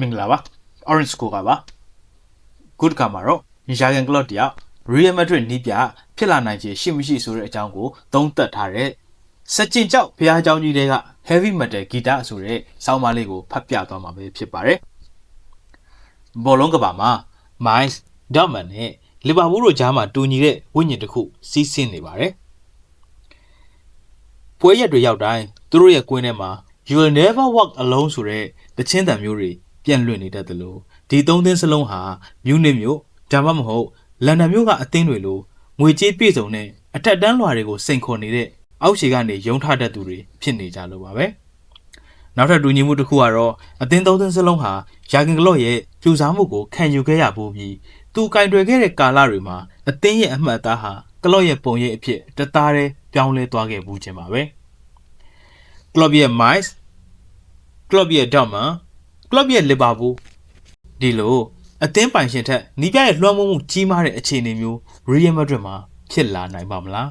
မင်္ဂလာပါ Orange School ကပါ Good ကမှာတော့ယာဂန်ကလော့တယောက် Real Madrid နီးပြဖြစ်လာနိုင်ခြေရှိမရှိဆိုတဲ့အကြောင်းကိုသုံးသပ်ထားတဲ့စကြင်ကြောက်ဖျားเจ้าကြီးတွေက Heavy Metal Guitar ဆိုတဲ့စောင်းမလေးကိုဖတ်ပြသွားမှာပဲဖြစ်ပါတယ်ဘောလုံးကပါမှာ Miles Dortmund နဲ့ Liverpool တို့ကြားမှာတူညီတဲ့ဝိညာဉ်တစ်ခုစီးဆင်းနေပါတယ်ပွဲရက်တွေရောက်တိုင်းသူတို့ရဲ့ကွင်းထဲမှာ You will never walk alone ဆိုတဲ့တခြင်းတံမျိုးတွေပြန်လွင့်နေတတ်တယ်လို့ဒီသုံးသင်းစလုံးဟာမြူးနစ်မျိုးဒါမှမဟုတ်လန်ဒန်မျိုးကအသင်းတွေလိုငွေကြေးပြည့်စုံတဲ့အထက်တန်းလွှာတွေကိုစိန်ခေါ်နေတဲ့အောက်ခြေကနေယုံထတတ်သူတွေဖြစ်နေကြလို့ပါပဲနောက်ထပ်တူညီမှုတစ်ခုကတော့အသင်းသုံးသင်းစလုံးဟာယာဂင်ကလော့ရဲ့ပြူစားမှုကိုခံယူခဲ့ရပို့ပြီးသူကင်တွယ်ခဲ့တဲ့ကာလတွေမှာအသင်းရဲ့အမှတ်အသားဟာကလော့ရဲ့ပုံရိပ်အဖြစ်တသားတည်းပြောင်းလဲသွားခဲ့ဘူးခြင်းပါပဲကလော့ရဲ့ Miles ကလော့ရဲ့ Dortmund ကလော့ရဲ့ Liverpool ဒီလိုအသင်းပိုင်ရှင်ထက်နီးပြရဲ့လွှမ်းမိုးမှုကြီးမားတဲ့အခြေအနေမျိုး Real Madrid မှာဖြစ်လာနိုင်ပါမလား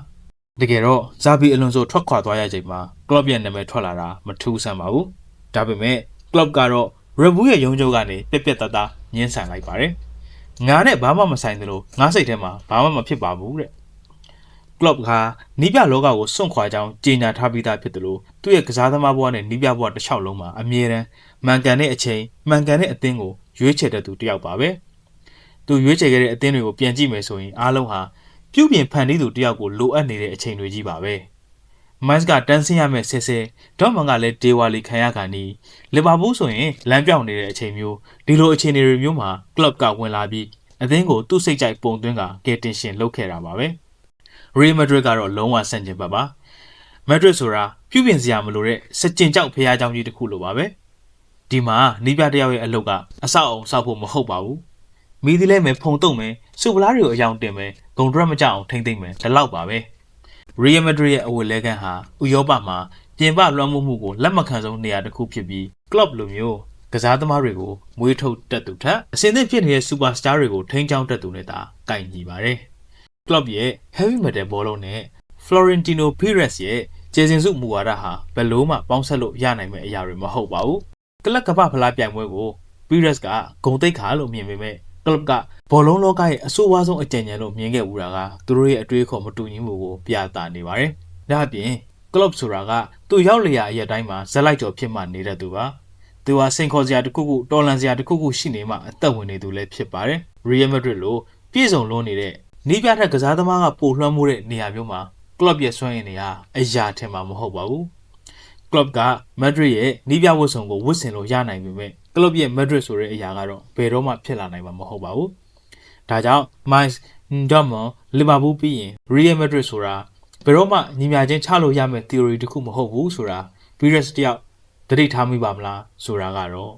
တကယ်တော့ဇာဘီအလွန်ဆိုထွက်ခွာသွားရချိန်မှာကလော့ရဲ့နာမည်ထွက်လာတာမထူးဆန်းပါဘူးဒါပေမဲ့ကလော့ကတော့ Red Bull ရဲ့ရုံးချုပ်ကနေပြက်ပြက်သားသားညှင်းဆန်လိုက်ပါတယ်ငါနဲ့ဘာမှမဆိုင်သလိုငါစိတ်ထဲမှာဘာမှမဖြစ်ပါဘူးတဲ့ကလော့ကနီးပြလောကကိုစွန့်ခွာကြောင်းကြေညာထားပြီးသားဖြစ်တယ်လို့သူ့ရဲ့ကစားသမားဘဝနဲ့နီးပြဘဝတစ်လျှောက်လုံးမှာအမြဲတမ်းမှန်ကန်တဲ့အချိန်မှန်ကန်တဲ့အသင်းကိုရွေးချယ်တဲ့သူတစ်ယောက်ပါပဲသူရွေးချယ်ခဲ့တဲ့အသင်းတွေကိုပြန်ကြည့်မယ်ဆိုရင်အားလုံးဟာပြုပြင်ဖန်တီးသူတစ်ယောက်ကိုလိုအပ်နေတဲ့အချိန်တွေကြီးပါပဲမိုင်းစ်ကတန်းဆင်းရမယ့်ဆဲဆဲဒေါ့မန်ကလည်းဒေဝါလီခံရခါနီးလီဗာပူးဆိုရင်လမ်းပြောင်းနေတဲ့အချိန်မျိုးဒီလိုအခြေအနေတွေမျိုးမှာကလပ်ကဝင်လာပြီးအသင်းကိုသူ့စိတ်ကြိုက်ပုံသွင်းကကယ်တင်ရှင်လုပ်ခဲ့တာပါပဲReal Madrid ကတော့လုံးဝဆန့်ကျင်ဘက်ပါ Madrid ဆိုတာပြုပြင်စရာမလိုတဲ့စကြင်ကြောက်ဖျားเจ้าကြီးတစ်ခုလိုပါပဲဒီမှာနီးပြတယောက်ရဲ့အလုပ်ကအဆောက်အုံဆောက်ဖို့မဟုတ်ပါဘူးမီးသီးလဲမယ်ဖုံတုံမယ်စုပလားတွေကိုအယောင်တင်မယ်ဂုံဒရက်မကြအောင်ထိမ့်သိမ့်မယ်ဒီလောက်ပါပဲ Real Madrid ရဲ့အဝတ်လဲခန်းဟာဥရောပမှာပြင်ပလွှမ်းမိုးမှုကိုလက်မခံဆုံးနေရာတစ်ခုဖြစ်ပြီး club လိုမျိုးကစားသမားတွေကိုမွေးထုတ်တတ်သူထက်အစင်းသစ်ဖြစ်နေတဲ့ superstar တွေကိုထိန်းချောင်းတတ်သူနဲ့သာကိုင်ညီပါတယ်Club ရဲ့ Heavy Metal ဘောလုံးနဲ့ Florentino Perez ရဲ့ကျေစင်စုမူဝါဒဟာဘယ်လို့မှပေါင်းဆက်လို့ရနိုင်မယ့်အရာတွေမဟုတ်ပါဘူး။ကလပ်ကပဖလားပြိုင်ပွဲကို Perez ကဂုံတိတ်ခါလို့မြင်ပေမဲ့ Club ကဘောလုံးလောကရဲ့အဆိုးဝါးဆုံးအကြံဉာဏ်လို့မြင်ခဲ့ဦးတာကသူတို့ရဲ့အတွေးခေါ်မတူညီမှုကိုပြသနေပါတယ်။ဒါ့အပြင် Club ဆိုတာကသူ့ရောက်လျာအရက်တိုင်းမှာဇက်လိုက်ကြော်ဖြစ်မှနေတဲ့သူပါ။သူဟာစင်ခေါ်စရာတစ်ခုခုတော်လန်စရာတစ်ခုခုရှိနေမှအသက်ဝင်နေသူလည်းဖြစ်ပါတယ်။ Real Madrid လို့ပြည့်စုံလုံးနေတဲ့နီးပြတဲ့ကစားသမားကပိုလွှမ်းမိုးတဲ့နေရာမျိုးမှာကလပ်ရဲ့စွမ်းရည်တွေဟာအရာထင်မှာမဟုတ်ပါဘူးကလပ်ကမက်ဒရစ်ရဲ့နီးပြဝတ်စုံကိုဝတ်ဆင်လို့ရနိုင်ပေမဲ့ကလပ်ရဲ့မက်ဒရစ်ဆိုတဲ့အရာကတော့ဘယ်တော့မှဖြစ်လာနိုင်မှာမဟုတ်ပါဘူးဒါကြောင့် Miles Dortmund Liverpool ပြီးရင် Real Madrid ဆိုတာဘယ်တော့မှညီမျှချင်းချလို့ရမယ့် theory တစ်ခုမဟုတ်ဘူးဆိုတာ Perez တယောက်သတိထားမိပါမလားဆိုတာကတော့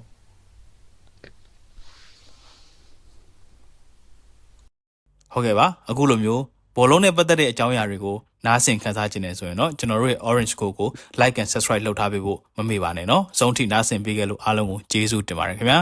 ဟုတ်ကဲ့ပါအခုလိုမျိုးဘောလုံးနဲ့ပတ်သက်တဲ့အကြောင်းအရာတွေကိုနားဆင်ခန်းစားခြင်းနဲ့ဆိုရင်တော့ကျွန်တော်တို့ရဲ့ Orange School ကို like and subscribe လုပ်ထားပေးဖို့မမေ့ပါနဲ့เนาะအဆုံးထိနားဆင်ပေးခဲ့လို့အားလုံးကိုကျေးဇူးတင်ပါတယ်ခင်ဗျာ